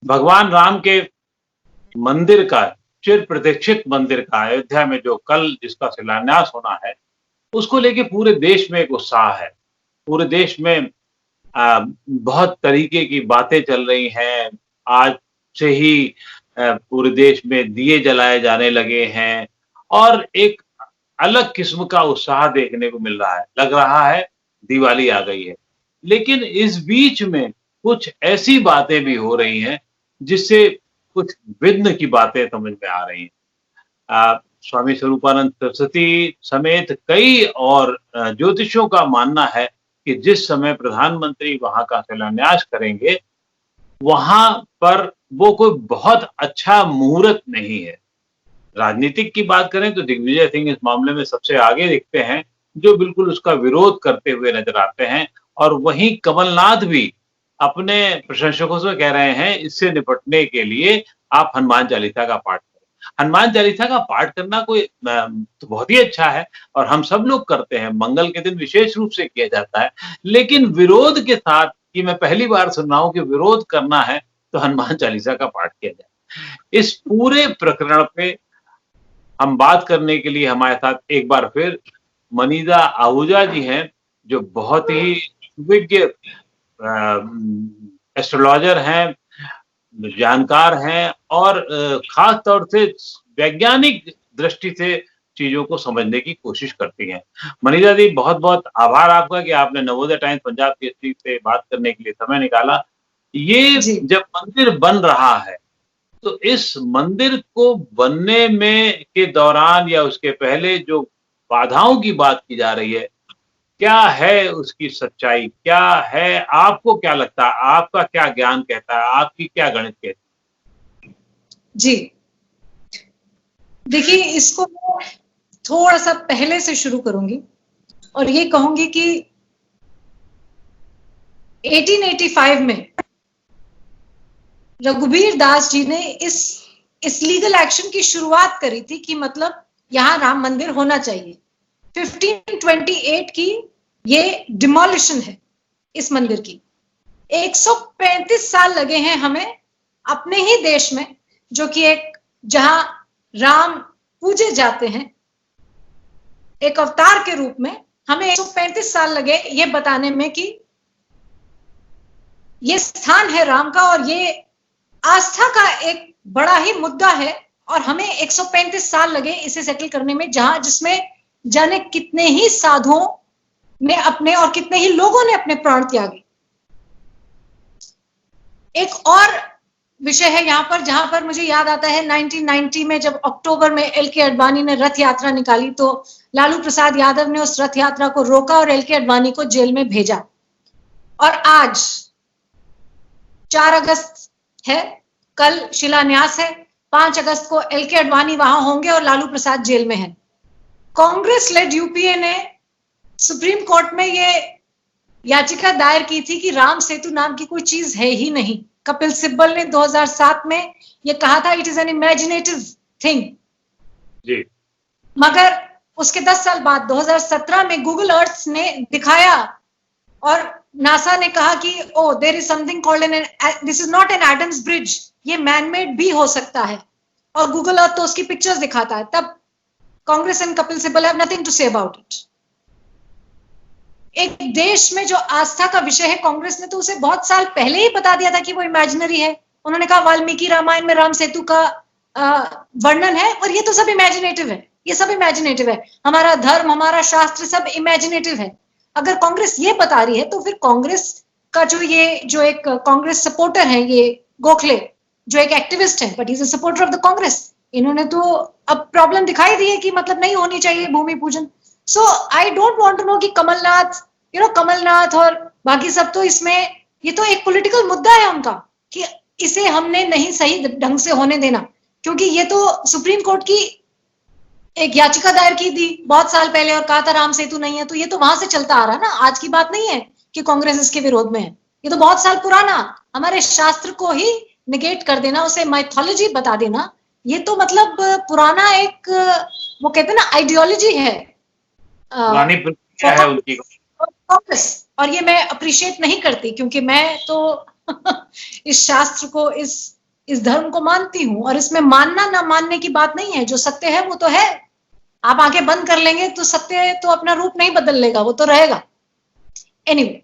भगवान राम के मंदिर का, चिर प्रतीक्षित मंदिर का अयोध्या में जो कल जिसका शिलान्यास होना है, उसको लेके पूरे देश में एक उत्साह है। पूरे देश में बहुत तरीके की बातें चल रही हैं। आज से ही पूरे देश में दिए जलाए जाने लगे हैं और एक अलग किस्म का उत्साह देखने को मिल रहा है। लग रहा है दिवाली आ गई है। लेकिन इस बीच में कुछ ऐसी बातें भी हो रही हैं, जिससे कुछ विघ्न की बातें समझ में आ रही हैं। स्वामी स्वरूपानंद सरस्वती समेत कई और ज्योतिषियों का मानना है कि जिस समय प्रधानमंत्री वहाँ का शिलान्यास करेंगे, वहाँ पर वो कोई बहुत अच्छा मुहूर्त नहीं है। राजनीतिक की बात करें तो दिग्विजय सिंह इस मामले में सबसे आगे दिखते हैं, जो बिल्कुल उसका विरोध करते हुए नज़र आते हैं और वहीं कमलनाथ भी अपने प्रशंसकों से कह रहे हैं, इससे निपटने के लिए आप हनुमान चालीसा का पाठ करें। हनुमान चालीसा का पाठ करना कोई तो बहुत ही अच्छा है और हम सब लोग करते हैं, मंगल के दिन विशेष रूप से किया जाता है। लेकिन विरोध के साथ कि मैं पहली बार सुन रहा हूँ कि विरोध करना है, तो हनुमान चालीसा का पाठ किया जाए। इस पूरे प्रकरण पे हम बात करने के लिए हमारे साथ एक बार फिर मनीषा आहूजा जी हैं, जो बहुत ही विज्ञ एस्ट्रोलॉजर हैं, जानकार हैं और खास तौर से वैज्ञानिक दृष्टि से चीज़ों को समझने की कोशिश करती हैं। मनीषा जी, बहुत-बहुत आभार आपका कि आपने नवोदय टाइम्स पंजाब केसरी से बात करने के लिए समय निकाला। ये जी। जब मंदिर बन रहा है, तो इस मंदिर को बनने में के दौरान या उसके पहले जो बाधाओं की बात की जा रही है, क्या है उसकी सच्चाई? क्या है? आपको क्या लगता है? आपका क्या ज्ञान कहता है? आपकी क्या गणित कहती है? जी। देखिए, इसको मैं थोड़ा-सा पहले से शुरू करूँगी और ये कहूँगी कि 1885 में रघुबीर दास जी ने इस लीगल एक्शन की शुरुआत करी थी कि मतलब यहाँ राम मंदिर होना चाहिए। 1528 की ये डिमोलिशन है इस मंदिर की। 135 साल लगे हैं हमें अपने ही देश में, जो कि एक जहां राम पूजे जाते हैं एक अवतार के रूप में, हमें 135 साल लगे ये बताने में कि ये स्थान है राम का और ये आस्था का एक बड़ा ही मुद्दा है और हमें 135 साल लगे इसे सेटल करने में, जहां जिसमें जाने कितने ही साधुओं ने अपने और कितने ही लोगों ने अपने प्राण त्यागे। एक और विषय है यहाँ पर जहां पर मुझे याद आता है 1990 में जब अक्टूबर में एल.के. आडवाणी ने रथ यात्रा निकाली तो लालू प्रसाद यादव ने उस रथ यात्रा को रोका और एल.के. आडवाणी को जेल में भेजा। और आज 4 अगस्त है, कल शिलान्यास है, 5 अगस्त को एल.के. आडवाणी वहां होंगे और लालू प्रसाद जेल में है। कांग्रेस लेड यूपीए ने सुप्रीम कोर्ट में ये याचिका दायर की थी कि राम सेतु नाम की कोई चीज है ही नहीं। कपिल सिब्बल ने 2007 में ये कहा था it is an imaginative thing. जी। मगर उसके 10 साल बाद 2017 में गूगल अर्थ ने दिखाया और नासा ने कहा कि oh there is something called an this is not an Adam's Bridge, ये मैनमेड भी हो सकता है और गूगल अर्थ तो उसकी पिक्चर्स दिखाता है। तब Congress and Kapil Sibal have nothing to say about it. एक देश में जो आस्था का विषय है, कांग्रेस ने तो उसे बहुत साल पहले ही बता दिया था कि वो इमेजिनरी है। उन्होंने कहा वाल्मीकि रामायण में राम सेतु का वर्णन है और ये तो सब इमेजिनेटिव है, ये सब इमेजिनेटिव है, हमारा धर्म हमारा शास्त्र सब इमेजिनेटिव है। अगर कांग्रेस ये बता रही है तो फिर कांग्रेस का जो एक कांग्रेस सपोर्टर है, ये गोखले जो एक एक्टिविस्ट है but he is a supporter of the Congress, इन्होंने तो अब प्रॉब्लम दिखाई दी है कि मतलब नहीं होनी चाहिए भूमि पूजन। So I don't want to know कि कमलनाथ और बाकी सब तो इसमें ये तो एक पॉलिटिकल मुद्दा है उनका कि इसे हमने नहीं सही ढंग से होने देना, क्योंकि ये तो सुप्रीम कोर्ट की एक याचिका दायर की थी बहुत साल पहले और कहा था राम सेतु नहीं है, तो ये तो वहां से चलता आ रहा है ना, आज की बात नहीं है कि कांग्रेस इसके विरोध में है। ये तो बहुत साल पुराना, हमारे शास्त्र को ही निगेट कर देना, उसे माइथोलॉजी बता देना, ये तो मतलब पुराना एक वो कहते हैं ना आइडियोलॉजी है कांग्रेस। और ये मैं अप्रिशिएट नहीं करती क्योंकि मैं तो इस शास्त्र को, इस धर्म को मानती हूं, और इसमें मानना ना मानने की बात नहीं है। जो सत्य है वो तो है। आप आंखें बंद कर लेंगे तो सत्य तो अपना रूप नहीं बदल लेगा, वो तो रहेगा। एनीवे,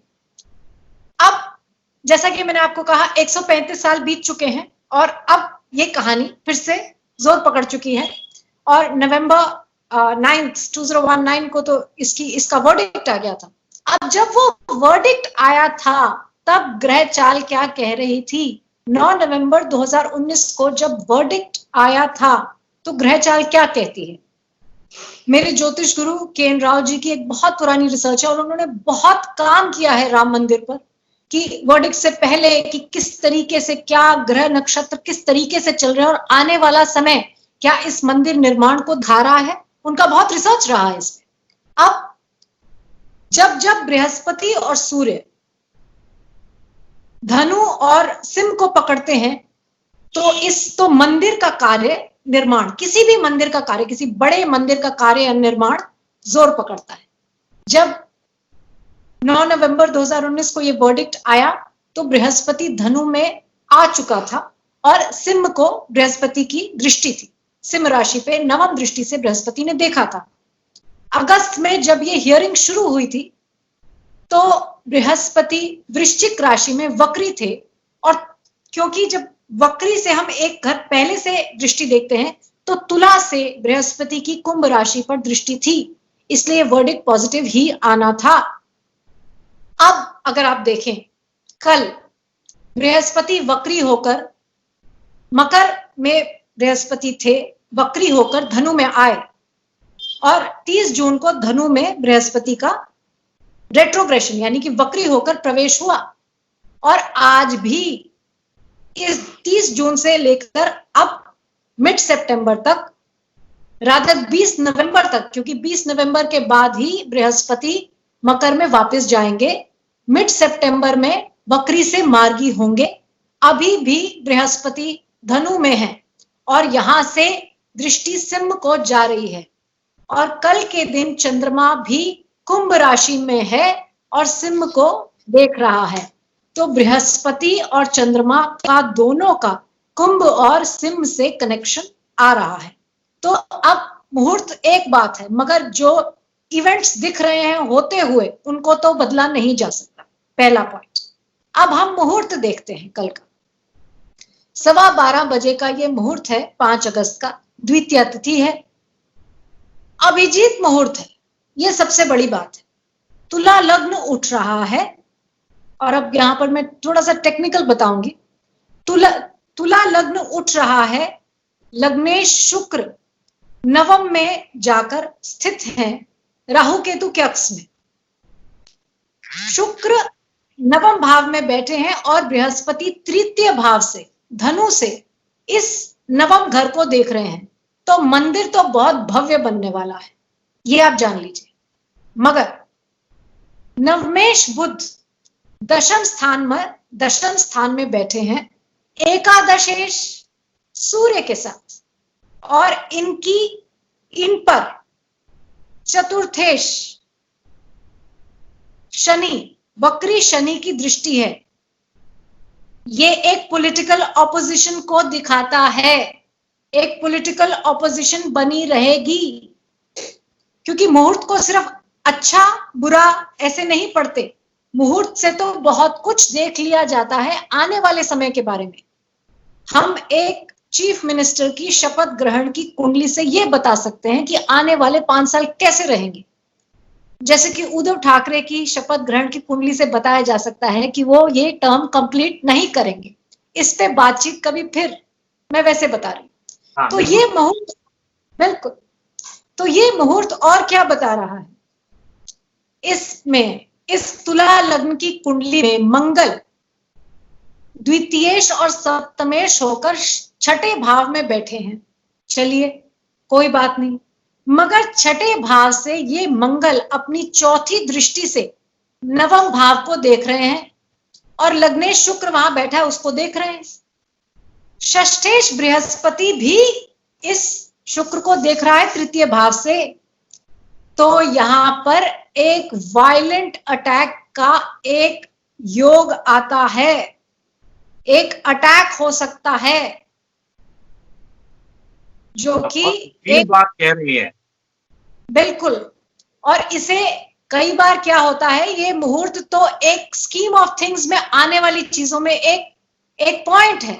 अब जैसा कि मैंने आपको कहा 135 साल बीत चुके हैं और अब ये कहानी फिर से जोर पकड़ चुकी है। और नवंबर 9 2019 को तो इसका वर्डिक्ट आ गया था। अब जब वो वर्डिक्ट आया था तब ग्रह चाल क्या कह रही थी? 9 नवंबर 2019 को जब वर्डिक्ट आया था तो ग्रह चाल क्या कहती है? मेरे ज्योतिष गुरु के.एन. राव जी की एक बहुत पुरानी रिसर्च है और उन्होंने बहुत काम किया है राम मंदिर पर, कि वर्डिक्ट से पहले कि किस तरीके से क्या ग्रह नक्षत्र किस तरीके से चल रहे हैं और आने वाला समय क्या इस मंदिर निर्माण को दिखा रहा है। उनका बहुत रिसर्च रहा है इसमें। अब जब बृहस्पति और सूर्य धनु और सिंह को पकड़ते हैं तो मंदिर का कार्य निर्माण, किसी भी मंदिर का कार्य, किसी बड़े मंदिर का कार्य निर्माण जोर पकड़ता है। जब 9 नवंबर 2019 को ये वर्डिक्ट आया तो बृहस्पति धनु में आ चुका था और सिंह को बृहस्पति की दृष्टि थी। सिंह राशि पे नवम दृष्टि से बृहस्पति ने देखा था। अगस्त में जब ये हियरिंग शुरू हुई थी तो बृहस्पति वृश्चिक राशि में वक्री थे, और क्योंकि जब वक्री से हम एक घर पहले से दृष्टि देखते हैं तो तुला से बृहस्पति की कुंभ राशि पर दृष्टि थी, इसलिए वर्डिक्ट पॉजिटिव ही आना था। अब अगर आप देखें, कल बृहस्पति वक्री होकर, मकर में बृहस्पति थे, वक्री होकर धनु में आए और 30 जून को धनु में बृहस्पति का रेट्रोग्रेशन यानी कि वक्री होकर प्रवेश हुआ। और आज भी इस 30 जून से लेकर अब मिड सितंबर तक, रादर 20 नवंबर तक, क्योंकि 20 नवंबर के बाद ही बृहस्पति मकर में वापस जाएंगे, मिड सितंबर में वक्री से मार्गी होंगे। अभी भी बृहस्पति धनु में है और यहां से दृष्टि सिंह को जा रही है, और कल के दिन चंद्रमा भी कुंभ राशि में है और सिंह को देख रहा है। तो बृहस्पति और चंद्रमा का दोनों का कुंभ और सिंह से कनेक्शन आ रहा है। तो अब मुहूर्त एक बात है, मगर जो इवेंट्स दिख रहे हैं होते हुए उनको तो बदला नहीं जा सकता, पहला पॉइंट। अब हम मुहूर्त देखते हैं कल का। 12:15 बजे का ये मुहूर्त है, 5 अगस्त का, द्वितीया तिथि है, अभिजीत मुहूर्त है। ये सबसे बड़ी बात है। तुला लग्न उठ रहा है, और अब यहां पर मैं थोड़ा सा टेक्निकल बताऊंगी। तुला लग्न उठ रहा है, लग्नेश शुक्र नवम में जाकर स्थित हैं राहु केतु के अक्ष में। शुक्र नवम भाव में बैठे हैं और बृहस्पति तृतीय भाव से, धनु से इस नवम घर को देख रहे हैं। तो मंदिर तो बहुत भव्य बनने वाला है, ये आप जान लीजिए। मगर नवमेश बुध दशम स्थान में बैठे हैं एकादशेश सूर्य के साथ, और इन पर चतुर्थेश शनि, वक्री शनि की दृष्टि है। ये एक पॉलिटिकल ऑपोजिशन को दिखाता है, एक पॉलिटिकल ऑपोजिशन बनी रहेगी, क्योंकि मुहूर्त को सिर्फ अच्छा बुरा ऐसे नहीं पढ़ते। मुहूर्त से तो बहुत कुछ देख लिया जाता है आने वाले समय के बारे में। हम एक चीफ मिनिस्टर की शपथ ग्रहण की कुंडली से यह बता सकते हैं कि आने वाले 5 साल कैसे रहेंगे। जैसे कि उद्धव ठाकरे की शपथ ग्रहण की कुंडली से बताया जा सकता है कि वो ये टर्म कंप्लीट नहीं करेंगे। इस पे बातचीत कभी फिर, मैं वैसे बता रही हूं। तो ये मुहूर्त, बिल्कुल, तो ये मुहूर्त और क्या बता रहा है? इसमें इस तुला लग्न की कुंडली में मंगल द्वितीयेश और सप्तमेश होकर छठे भाव में बैठे हैं। चलिए कोई बात नहीं, मगर छठे भाव से ये मंगल अपनी चौथी दृष्टि से नवम भाव को देख रहे हैं, और लग्नेश शुक्र वहां बैठा है उसको देख रहे हैं। षष्ठेश बृहस्पति भी इस शुक्र को देख रहा है तृतीय भाव से। तो यहां पर एक वायलेंट अटैक का एक योग आता है। एक अटैक हो सकता है जो कि एक बात कह रही है। बिल्कुल। और इसे कई बार क्या होता है, ये मुहूर्त तो एक स्कीम ऑफ थिंग्स में आने वाली चीजों में एक पॉइंट है,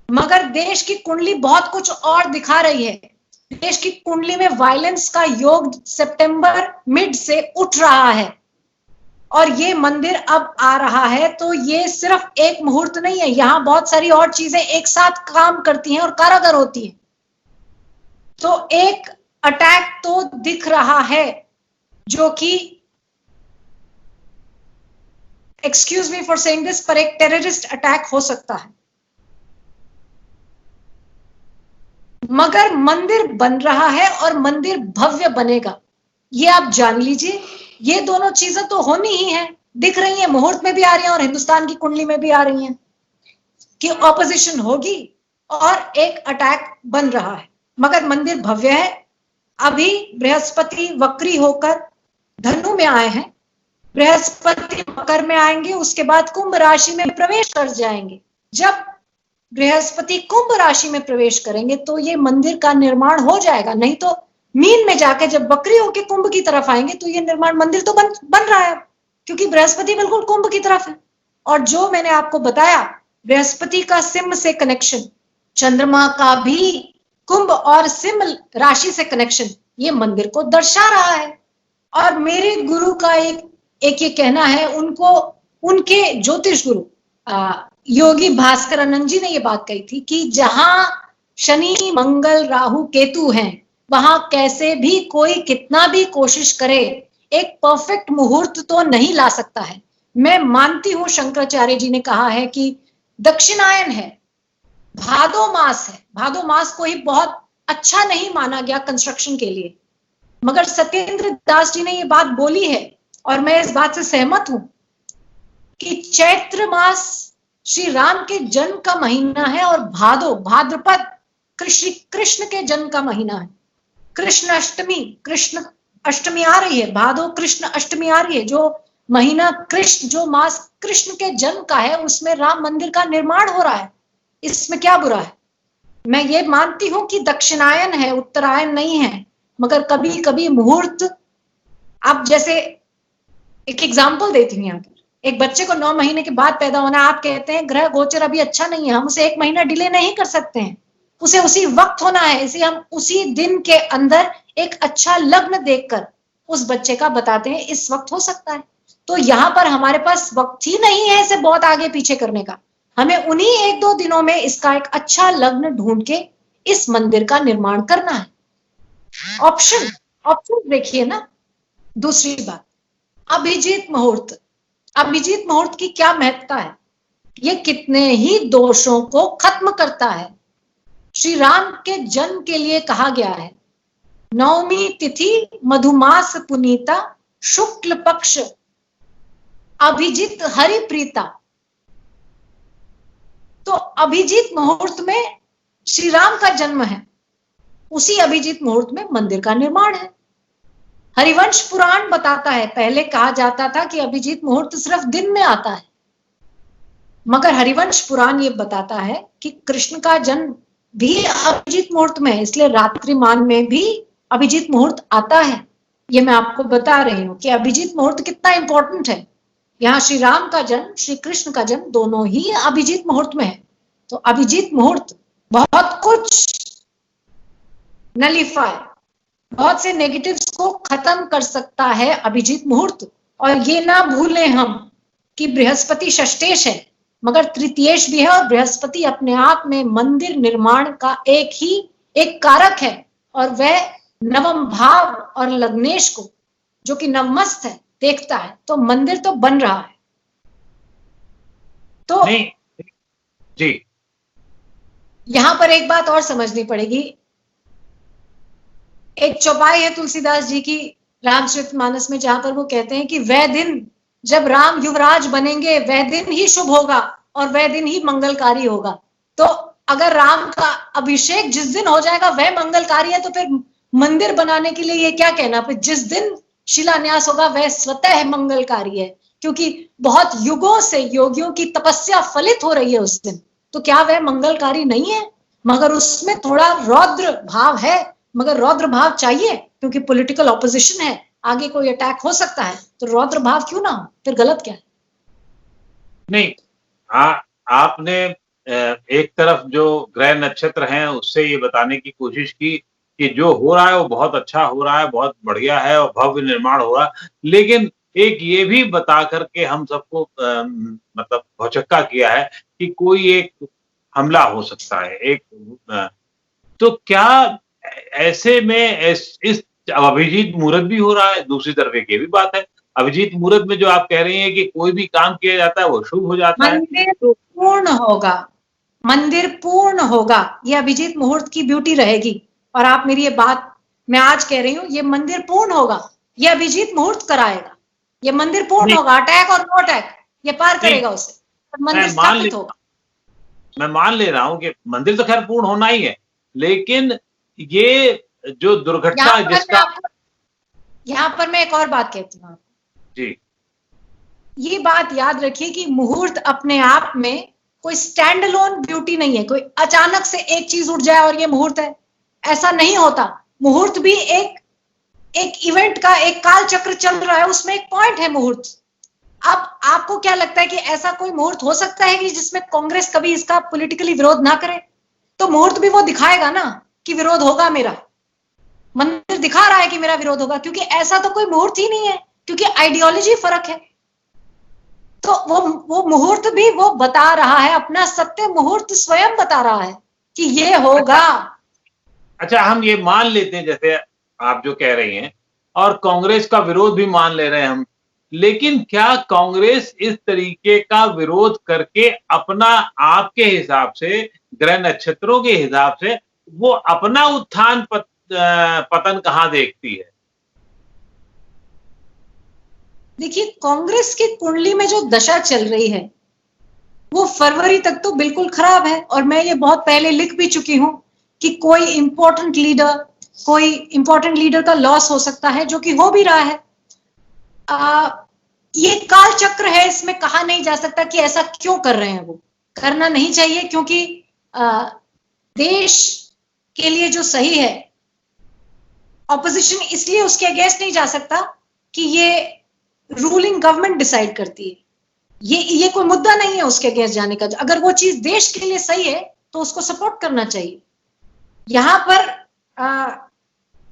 मगर देश की कुंडली बहुत कुछ और दिखा रही है। देश की कुंडली में वायलेंस का योग सितंबर मिड से उठ रहा है और ये मंदिर अब आ रहा है। तो ये सिर्फ एक मुहूर्त नहीं है, यहां बहुत सारी और चीजें एक साथ काम करती हैं और कारगर होती हैं। तो एक अटैक तो दिख रहा है जो कि, excuse me for saying this, पर एक टेररिस्ट अटैक हो सकता है। मगर मंदिर बन रहा है और मंदिर भव्य बनेगा, ये आप जान लीजिए। ये दोनों चीजें तो होनी ही है, दिख रही हैं, मुहूर्त में भी आ रही हैं और हिंदुस्तान की कुंडली में भी आ रही हैं कि ऑपोजिशन होगी और एक अटैक बन रहा है, मगर मंदिर भव्य है। अभी बृहस्पति वक्री होकर धनु में आए हैं, बृहस्पति मकर में आएंगे, उसके बाद कुंभ राशि में प्रवेश कर जाएंगे। जब बृहस्पति कुंभ राशि में प्रवेश करेंगे तो ये मंदिर का निर्माण हो जाएगा, नहीं तो मीन में जाके जब वक्री होके कुंभ की तरफ आएंगे तो ये निर्माण मंदिर तो बन रहा है, क्योंकि बृहस्पति बिल्कुल कुंभ की तरफ है। और जो मैंने आपको बताया, बृहस्पति का सिंह से कनेक्शन, चंद्रमा का भी कुंभ और सिंह राशि से कनेक्शन, ये मंदिर को दर्शा रहा है। और मेरे गुरु का एक ये कहना है, उनके ज्योतिष गुरु योगी भास्करानंद जी ने ये बात कही थी कि जहां शनि मंगल राहु केतु हैं, वहां कैसे भी कोई कितना भी कोशिश करे, एक परफेक्ट मुहूर्त तो नहीं ला सकता है। मैं मानती हूं, शंकराचार्य जी ने कहा है कि दक्षिणायन है, भादो मास है, भादो मास को ही बहुत अच्छा नहीं माना गया कंस्ट्रक्शन के लिए, मगर सत्येंद्र दास जी ने ये बात बोली है और मैं इस बात से सहमत हूं कि चैत्र मास श्री राम के जन्म का महीना है और भाद्रपद कृष्ण के जन्म का महीना है। कृष्ण अष्टमी आ रही है, भादो कृष्ण अष्टमी आ रही है। जो महीना कृष्ण, जो मास कृष्ण के जन्म का है, उसमें राम मंदिर का निर्माण हो रहा है, इसमें क्या बुरा है। मैं ये मानती हूं कि दक्षिणायन है, उत्तरायण नहीं है, मगर कभी कभी मुहूर्त, आप जैसे एक एग्जाम्पल देती हूँ यहाँ पर, एक बच्चे को 9 महीने के बाद पैदा होना, आप कहते हैं ग्रह गोचर अभी अच्छा नहीं है, हम उसे 1 महीना डिले नहीं कर सकते हैं, उसे उसी वक्त होना है। इसलिए हम उसी दिन के अंदर एक अच्छा लग्न देखकर उस बच्चे का बताते हैं इस वक्त हो सकता है। तो यहाँ पर हमारे पास वक्त ही नहीं है इसे बहुत आगे पीछे करने का, हमें उन्हीं 1-2 दिनों में इसका एक अच्छा लग्न ढूंढ के इस मंदिर का निर्माण करना है। ऑप्शन देखिए ना। दूसरी बात, अभिजीत मुहूर्त। अभिजीत मुहूर्त की क्या महत्ता है, ये कितने ही दोषों को खत्म करता है। श्री राम के जन्म के लिए कहा गया है, नवमी तिथि मधुमास पुनीता, शुक्ल पक्ष अभिजीत हरि प्रीता। तो अभिजीत मुहूर्त में श्री राम का जन्म है, उसी अभिजीत मुहूर्त में मंदिर का निर्माण है। हरिवंश पुराण बताता है, पहले कहा जाता था कि अभिजीत मुहूर्त सिर्फ दिन में आता है, मगर हरिवंश पुराण ये बताता है कि कृष्ण का जन्म भी अभिजीत मुहूर्त में है, इसलिए रात्रिमान में भी अभिजीत मुहूर्त आता है। ये मैं आपको बता रही हूं कि अभिजीत मुहूर्त कितना इंपॉर्टेंट है। यहाँ श्री राम का जन्म, श्री कृष्ण का जन्म, दोनों ही अभिजीत मुहूर्त में है। तो अभिजीत मुहूर्त बहुत कुछ नलीफाई, बहुत से नेगेटिव्स को खत्म कर सकता है अभिजीत मुहूर्त। और ये ना भूलें हम कि बृहस्पति षष्ठेश है, मगर तृतीयेश भी है, और बृहस्पति अपने आप में मंदिर निर्माण का एक कारक है, और वह नवम भाव और लग्नेश को, जो कि नवमस्त है, देखता है। तो मंदिर तो बन रहा है। तो नहीं जी, यहां पर एक बात और समझनी पड़ेगी। एक चौपाई है तुलसीदास जी की रामचरितमानस में, जहां पर वो कहते हैं कि वह दिन जब राम युवराज बनेंगे, वह दिन ही शुभ होगा और वह दिन ही मंगलकारी होगा। तो अगर राम का अभिषेक जिस दिन हो जाएगा वह मंगलकारी है, तो फिर मंदिर बनाने के लिए ये क्या कहना, फिर जिस दिन शिलान्यास होगा वह स्वतः मंगलकारी है। क्योंकि बहुत युगों से योगियों की तपस्या फलित हो रही है उस दिन। तो क्या वह मंगलकारी नहीं है? मगर उसमें थोड़ा रौद्र भाव है, मगर रौद्र भाव चाहिए क्योंकि पॉलिटिकल ऑपोजिशन है, आगे कोई अटैक हो सकता है, तो रौद्र भाव क्यों ना हो? फिर गलत क्या है? नहीं, आपने एक तरफ जो ग्रह नक्षत्र हैं उससे ये बताने की कोशिश की कि जो हो रहा है वो बहुत अच्छा हो रहा है, बहुत बढ़िया है और भव्य निर्माण हो रहा है। लेकिन एक ये भी बता कर के हम सबको मतलब भौचक्का किया है कि कोई एक हमला हो सकता है। तो क्या ऐसे में इस अभिजीत मुहूर्त भी हो रहा है, दूसरी तरफ एक ये भी बात है, अभिजीत मुहूर्त में जो आप कह रही हैं कि कोई भी काम किया जाता है वो शुभ हो जाता है। मंदिर पूर्ण होगा, मंदिर पूर्ण होगा, ये अभिजीत मुहूर्त की ब्यूटी रहेगी। और आप मेरी ये बात मैं आज कह रही हूँ, ये मंदिर पूर्ण होगा, ये अभिजीत मुहूर्त कराएगा, ये मंदिर पूर्ण नहीं, होगा, अटैक और नो अटैक ये पार नहीं, करेगा उसे, मंदिर स्थापित होगा। मैं मान ले रहा हूँ कि मंदिर तो खैर पूर्ण होना ही है, लेकिन ये जो दुर्घटना जिसका यहाँ पर मैं एक और बात कहती हूँ, जी, ये बात याद रखिए कि मुहूर्त अपने आप में कोई स्टैंड अलोन ब्यूटी नहीं है, कोई अचानक से एक चीज उठ जाए और ये मुहूर्त है, ऐसा नहीं होता। मुहूर्त भी एक इवेंट का एक काल चक्र चल रहा है, उसमें एक पॉइंट है मुहूर्त। अब आपको क्या लगता है कि ऐसा कोई मुहूर्त हो सकता है कि जिसमें कांग्रेस कभी इसका पॉलिटिकली विरोध ना करे? तो मुहूर्त भी वो दिखाएगा ना कि विरोध होगा मेरा, मंदिर दिखा रहा है कि मेरा विरोध होगा, क्योंकि ऐसा तो कोई मुहूर्त ही नहीं है, क्योंकि आइडियोलॉजी फर्क है। तो वो मुहूर्त भी वो बता रहा है, अपना सत्य मुहूर्त स्वयं बता रहा है कि ये होगा। अच्छा हम ये मान लेते हैं जैसे आप जो कह रही हैं और कांग्रेस का विरोध भी मान ले रहे हैं हम, लेकिन क्या कांग्रेस इस तरीके का विरोध करके अपना आपके हिसाब से ग्रह नक्षत्रों के हिसाब से वो अपना उत्थान पतन कहाँ देखती है? देखिए, कांग्रेस की कुंडली में जो दशा चल रही है वो फरवरी तक तो बिल्कुल खराब है, और मैं ये बहुत पहले लिख भी चुकी हूं कि कोई इंपॉर्टेंट लीडर का लॉस हो सकता है, जो कि हो भी रहा है। ये काल चक्र है, इसमें कहा नहीं जा सकता कि ऐसा क्यों कर रहे हैं, वो करना नहीं चाहिए, क्योंकि देश के लिए जो सही है, ऑपोजिशन इसलिए उसके अगेंस्ट नहीं जा सकता कि ये रूलिंग गवर्नमेंट डिसाइड करती है, ये कोई मुद्दा नहीं है उसके अगेंस्ट जाने का। अगर वो चीज देश के लिए सही है तो उसको सपोर्ट करना चाहिए। यहां पर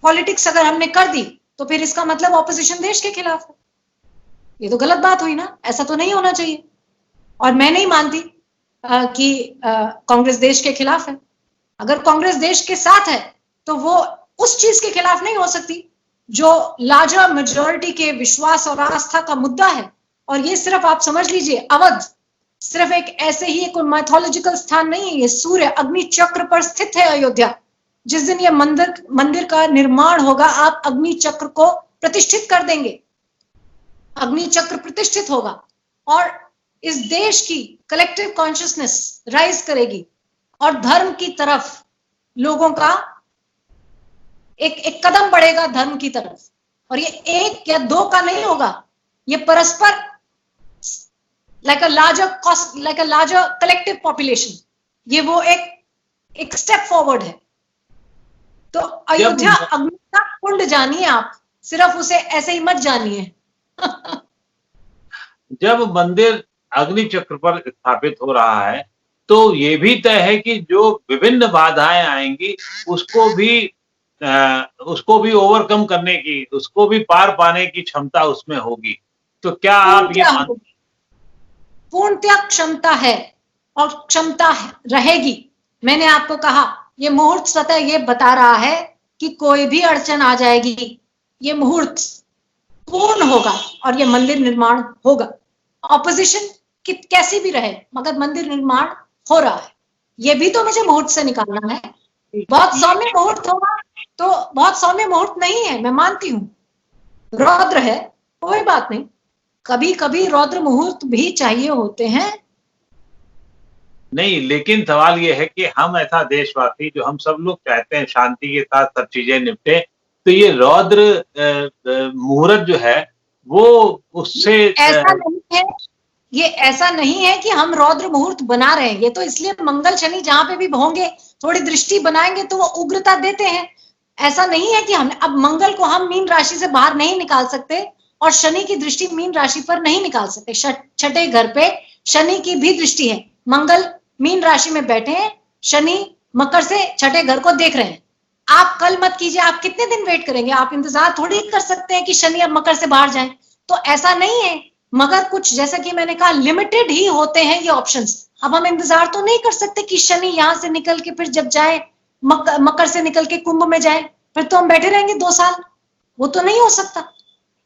पॉलिटिक्स अगर हमने कर दी तो फिर इसका मतलब ऑपोजिशन देश के खिलाफ है, ये तो गलत बात हुई ना, ऐसा तो नहीं होना चाहिए। और मैं नहीं मानती कि कांग्रेस देश के खिलाफ है। अगर कांग्रेस देश के साथ है तो वो उस चीज के खिलाफ नहीं हो सकती जो लार्जर मेजॉरिटी के विश्वास और आस्था का मुद्दा है। और ये सिर्फ आप समझ लीजिए, अवध सिर्फ एक ऐसे ही एक माइथोलॉजिकल स्थान नहीं है, ये सूर्य अग्नि चक्र पर स्थित है अयोध्या। जिस दिन ये मंदिर का निर्माण होगा, आप अग्नि चक्र को प्रतिष्ठित कर देंगे, अग्नि चक्र प्रतिष्ठित होगा और इस देश की कलेक्टिव कॉन्शियसनेस राइज करेगी और धर्म की तरफ लोगों का एक कदम बढ़ेगा धर्म की तरफ। और ये एक या दो का नहीं होगा, ये परस्पर like a larger collective population, ये वो एक स्टेप फॉरवर्ड है। तो अयोध्या अग्नि का कुंड जानिए आप, सिर्फ उसे ऐसे ही मत जानिए। जब मंदिर अग्नि चक्र पर स्थापित हो रहा है तो ये भी तय है कि जो विभिन्न बाधाएं आएंगी उसको भी ओवरकम करने की, उसको भी पार पाने की क्षमता उसमें होगी। तो क्या आप ये पूर्णतया क्षमता है और क्षमता रहेगी। मैंने आपको कहा ये मुहूर्त स्वतः ये बता रहा है कि कोई भी अड़चन आ जाएगी, ये मुहूर्त पूर्ण होगा और ये मंदिर निर्माण होगा। ऑपोजिशन कैसी भी रहे मगर मंदिर निर्माण हो रहा है, ये भी तो मुझे मुहूर्त से निकालना है। बहुत सौम्य मुहूर्त होगा तो बहुत सौम्य मुहूर्त नहीं है, मैं मानती हूं रौद्र है, कोई बात नहीं, कभी कभी रौद्र मुहूर्त भी चाहिए होते हैं। नहीं, लेकिन सवाल ये है कि हम ऐसा देशवासी जो हम सब लोग चाहते हैं शांति के साथ सब चीजें निपटे, तो ये रौद्र मुहूर्त जो है वो उससे ऐसा नहीं है, ये ऐसा नहीं है कि हम रौद्र मुहूर्त बना रहे हैं, ये तो इसलिए मंगल शनि जहां पे भी होंगे थोड़ी दृष्टि बनाएंगे तो वो उग्रता देते हैं। ऐसा नहीं है कि हम अब मंगल को हम मीन राशि से बाहर नहीं निकाल सकते और शनि की दृष्टि मीन राशि पर नहीं निकाल सकते। छठे घर पे शनि की भी दृष्टि है, मंगल मीन राशि में बैठे हैं, शनि मकर से छठे घर को देख रहे हैं। आप कल मत कीजिए, आप कितने दिन वेट करेंगे, आप इंतजार थोड़ी कर सकते हैं कि शनि अब मकर से बाहर जाए, तो ऐसा नहीं है। मगर कुछ जैसा कि मैंने कहा लिमिटेड ही होते हैं ये ऑप्शंस। अब हम इंतजार तो नहीं कर सकते कि शनि यहां से निकल के फिर जब जाए मकर से निकल के कुंभ में जाए, फिर तो हम बैठे रहेंगे 2 साल, वो तो नहीं हो सकता।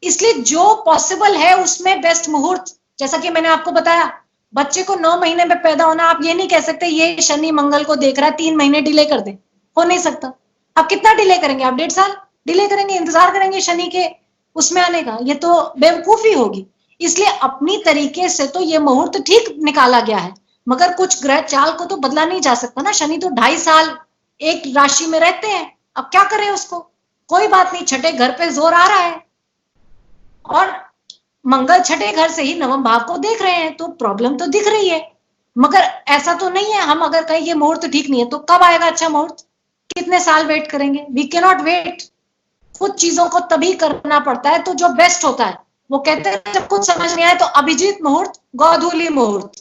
इसलिए जो पॉसिबल है उसमें बेस्ट मुहूर्त, जैसा कि मैंने आपको बताया, बच्चे को 9 महीने में पैदा होना, आप ये नहीं कह सकते ये शनि मंगल को देख रहा है 3 महीने डिले कर दे, हो नहीं सकता। आप कितना डिले करेंगे, आप 1.5 साल डिले करेंगे, इंतजार करेंगे शनि के उसमें आने का, ये तो बेवकूफी होगी। इसलिए अपनी तरीके से तो ये मुहूर्त ठीक निकाला गया है, मगर कुछ ग्रह चाल को तो बदला नहीं जा सकता ना। शनि तो 2.5 साल एक राशि में रहते हैं, अब क्या करें उसको, कोई बात नहीं, छठे घर पे जोर आ रहा है और मंगल छठे घर से ही नवम भाव को देख रहे हैं, तो प्रॉब्लम तो दिख रही है। मगर ऐसा तो नहीं है हम अगर कहीं ये मुहूर्त ठीक नहीं है तो कब आएगा अच्छा मुहूर्त, कितने साल वेट करेंगे, वी कैन नॉट वेट। कुछ चीजों को तभी करना पड़ता है तो जो बेस्ट होता है। वो कहते हैं जब कुछ समझ नहीं आए तो अभिजीत मुहूर्त, गोधूली मुहूर्त,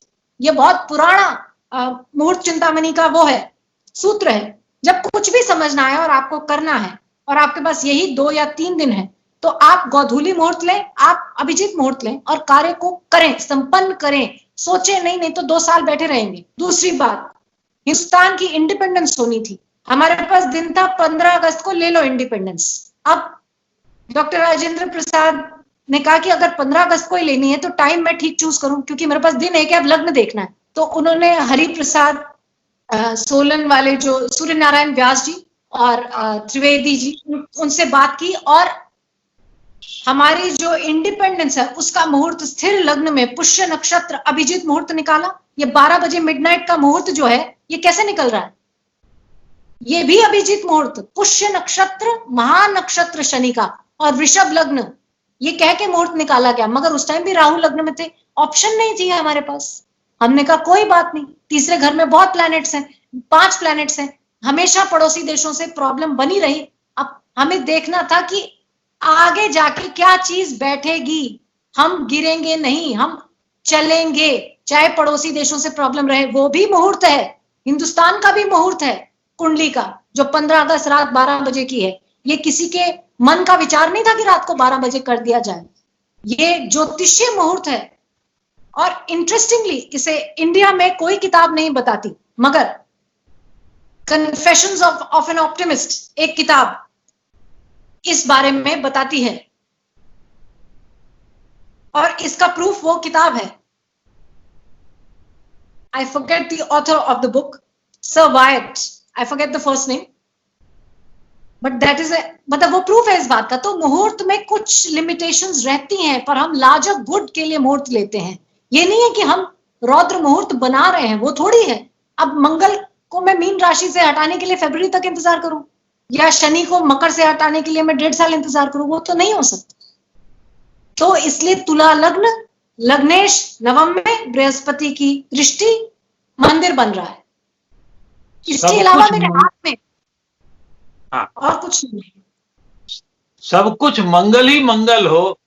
ये बहुत पुराना मुहूर्त चिंतामणि का वो है, सूत्र है। जब कुछ भी समझ ना आए और आपको करना है और आपके पास यही 2 या 3 दिन है तो आप गोधूली मुहूर्त लें, आप अभिजीत मुहूर्त लें और कार्य को करें, संपन्न करें, सोचे नहीं, नहीं तो 2 साल बैठे रहेंगे। दूसरी बात, हिंदुस्तान की इंडिपेंडेंस होनी थी, हमारे पास दिन था 15 अगस्त को, ले लो इंडिपेंडेंस। अब डॉक्टर राजेंद्र प्रसाद ने कहा कि अगर 15 अगस्त को ही लेनी है तो टाइम मैं ठीक चूज करूं क्योंकि मेरे पास दिन एक है, अब लग्न देखना है। तो उन्होंने हरि प्रसाद सोलन वाले जो सूर्य नारायण व्यास जी और त्रिवेदी जी, उनसे बात की और हमारी जो इंडिपेंडेंस है उसका मुहूर्त स्थिर लग्न में पुष्य नक्षत्र अभिजीत मुहूर्त निकाला। ये 12 बजे मिडनाइट का मुहूर्त जो है ये कैसे निकल रहा है, ये भी अभिजीत मुहूर्त, पुष्य नक्षत्र महानक्षत्र शनि का और वृषभ लग्न, ये कह के मुहूर्त निकाला गया। मगर उस टाइम भी राहु लग्न में थे, ऑप्शन नहीं थी हमारे पास। हमने कहा कोई बात नहीं, तीसरे घर में बहुत प्लैनेट्स हैं, 5 प्लैनेट्स हैं, हमेशा पड़ोसी देशों से प्रॉब्लम बनी रही। अब हमें देखना था कि आगे जाके क्या चीज बैठेगी, हम गिरेंगे नहीं, हम चलेंगे, चाहे पड़ोसी देशों से प्रॉब्लम रहे। वो भी मुहूर्त है, हिंदुस्तान का भी मुहूर्त है कुंडली का, जो 15 अगस्त रात 12 बजे की है। ये किसी के मन का विचार नहीं था कि रात को 12 बजे कर दिया जाए, ये ज्योतिषीय मुहूर्त है। और इंटरेस्टिंगली इसे इंडिया में कोई किताब नहीं बताती, मगर कन्फेशंस ऑफ एन ऑप्टिमिस्ट एक किताब इस बारे में बताती है और इसका प्रूफ वो किताब है, I forget the author of the book, sir wait, I forget the first name, but that is मतलब वो प्रूफ है इस बात का। तो मुहूर्त में कुछ लिमिटेशंस रहती हैं, पर हम लार्जर गुड के लिए मुहूर्त लेते हैं। ये नहीं है कि हम रौद्र मुहूर्त बना रहे हैं, वो थोड़ी है। अब मंगल को मैं मीन राशि से हटाने के लिए फरवरी तक इंतजार करूं या शनि को मकर से हटाने के लिए मैं 1.5 साल इंतजार करूं, वो तो नहीं हो सकता। तो इसलिए तुला लग्न, लग्नेश नवम में, बृहस्पति की दृष्टि, मंदिर बन रहा है, इसके अलावा मेरे हाथ में और कुछ नहीं। सब कुछ मंगल ही मंगल हो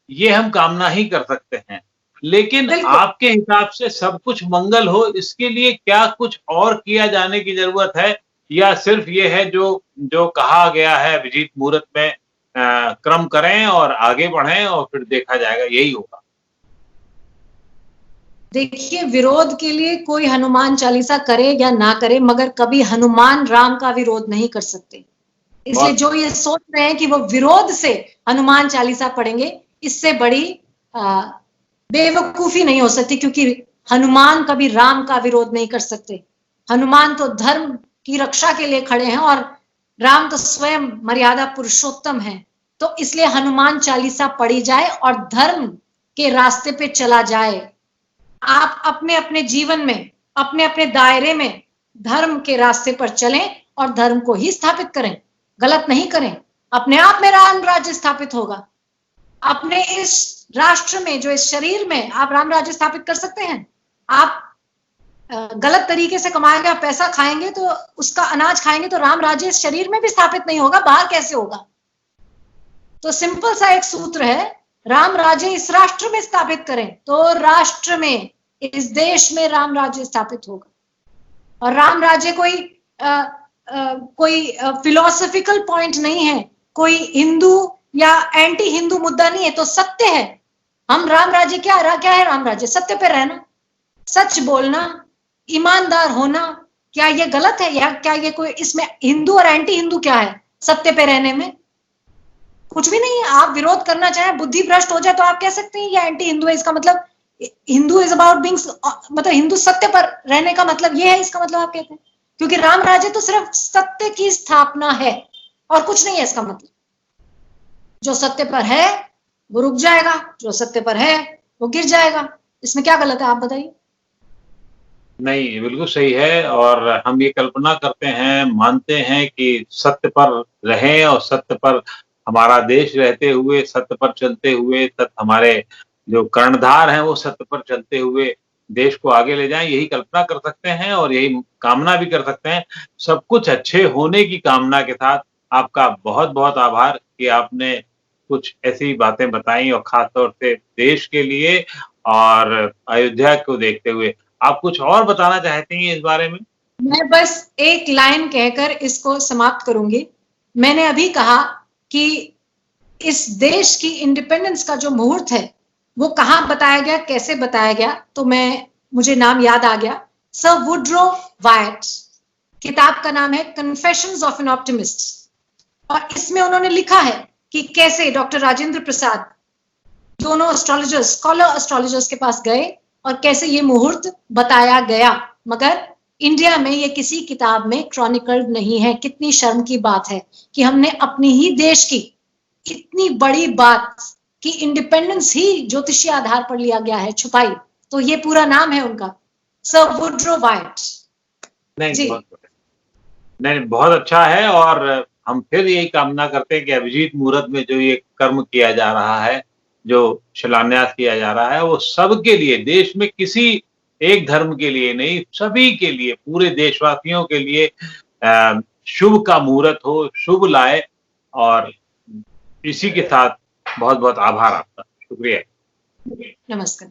ये हम कामना ही कर सकते हैं, लेकिन आपके हिसाब से सब कुछ मंगल हो इसके लिए क्या कुछ और किया जाने की जरूरत है, या सिर्फ ये है जो कहा गया है अभिजीत मुहूर्त में क्रम करें और आगे बढ़ें और फिर देखा जाएगा, यही होगा? देखिए, विरोध के लिए कोई हनुमान चालीसा करे या ना करे, मगर कभी हनुमान राम का विरोध नहीं कर सकते। इसलिए जो ये सोच रहे हैं कि वो विरोध से हनुमान चालीसा पढ़ेंगे, इससे बड़ी बेवकूफी नहीं हो सकती, क्योंकि हनुमान कभी राम का विरोध नहीं कर सकते। हनुमान तो धर्म की रक्षा के लिए खड़े हैं और राम तो स्वयं मर्यादा पुरुषोत्तम है। तो इसलिए हनुमान चालीसा पढ़ी जाए और धर्म के रास्ते पे चला जाए। आप अपने अपने जीवन में, अपने अपने दायरे में धर्म के रास्ते पर चलें और धर्म को ही स्थापित करें, गलत नहीं करें, अपने आप में राम राज्य स्थापित होगा। अपने इस राष्ट्र में, जो इस शरीर में आप राम राज्य स्थापित कर सकते हैं? आप गलत तरीके से कमाया गया पैसा खाएंगे तो उसका अनाज खाएंगे तो राम राज्य इस शरीर में भी स्थापित नहीं होगा, बाहर कैसे होगा? तो सिंपल सा एक सूत्र है, राम राज्य इस राष्ट्र में स्थापित करें तो राष्ट्र में, इस देश में राम राज्य स्थापित होगा। और राम राज्य कोई फिलोसॉफिकल पॉइंट नहीं है, कोई हिंदू या एंटी हिंदू मुद्दा नहीं है, तो सत्य है। हम राम राज्य क्या है? राम राज्य सत्य पे रहना, सच बोलना, ईमानदार होना। क्या ये गलत है? या क्या ये कोई, इसमें हिंदू और एंटी हिंदू क्या है सत्य पे रहने में? कुछ भी नहीं है। आप विरोध करना चाहें, बुद्धि भ्रष्ट हो जाए तो आप कह सकते हैं ये एंटी हिंदू है। इसका मतलब हिंदू इज अबाउट बीइंग, मतलब हिंदू सत्य पर रहने का मतलब ये है, इसका मतलब आप कहते हैं। क्योंकि राम राज्य तो सिर्फ सत्य की स्थापना है और कुछ नहीं है। इसका मतलब जो सत्य पर है वो रुक जाएगा, जो सत्य पर है वो गिर जाएगा। इसमें क्या गलत है, आप बताइए। नहीं, बिल्कुल सही है। और हम ये कल्पना करते हैं, मानते हैं कि सत्य पर रहें और सत्य पर हमारा देश रहते हुए, सत्य पर चलते हुए, हमारे जो कर्णधार हैं वो सत्य पर चलते हुए देश को आगे ले जाएं, यही कल्पना कर सकते हैं और यही कामना भी कर सकते हैं। सब कुछ अच्छे होने की कामना के साथ आपका बहुत-बहुत आभार कि आपने कुछ ऐसी बातें बताई और खास तौर से देश के लिए और अयोध्या को देखते हुए। आप कुछ और बताना चाहती हैं इस बारे में? मैं बस एक लाइन कहकर इसको समाप्त करूंगी। मैंने अभी कहा कि इस देश की इंडिपेंडेंस का जो मुहूर्त है वो कहाँ बताया गया, कैसे बताया गया, तो मुझे नाम याद आ गया, सर वुड्रो वायट। किताब का नाम है कन्फेशंस ऑफ एन ऑप्टिमिस्ट और इसमें उन्होंने लिखा है कि कैसे डॉक्टर राजेंद्र प्रसाद दोनों एस्ट्रोलॉजर्स, स्कॉलर एस्ट्रोलॉजर्स के पास गए और कैसे ये मुहूर्त बताया गया, मगर इंडिया में ये किसी किताब में क्रॉनिकल्ड नहीं है। कितनी शर्म की बात है कि हमने अपनी ही देश की इतनी बड़ी बात कि इंडिपेंडेंस ही ज्योतिषीय आधार पर लिया गया है, छुपाई। तो ये पूरा नाम है उनका, सर वुड्रो वायट। नहीं, नहीं, बहुत अच्छा है। और हम फिर यही कामना करते हैं कि अभिजीत मुहूर्त में जो ये कर्म किया जा रहा है, जो शिलान्यास किया जा रहा है, वो सबके लिए, देश में किसी एक धर्म के लिए नहीं, सभी के लिए, पूरे देशवासियों के लिए शुभ का मुहूर्त हो, शुभ लाए। और इसी के साथ बहुत-बहुत आभार आपका। शुक्रिया। नमस्कार।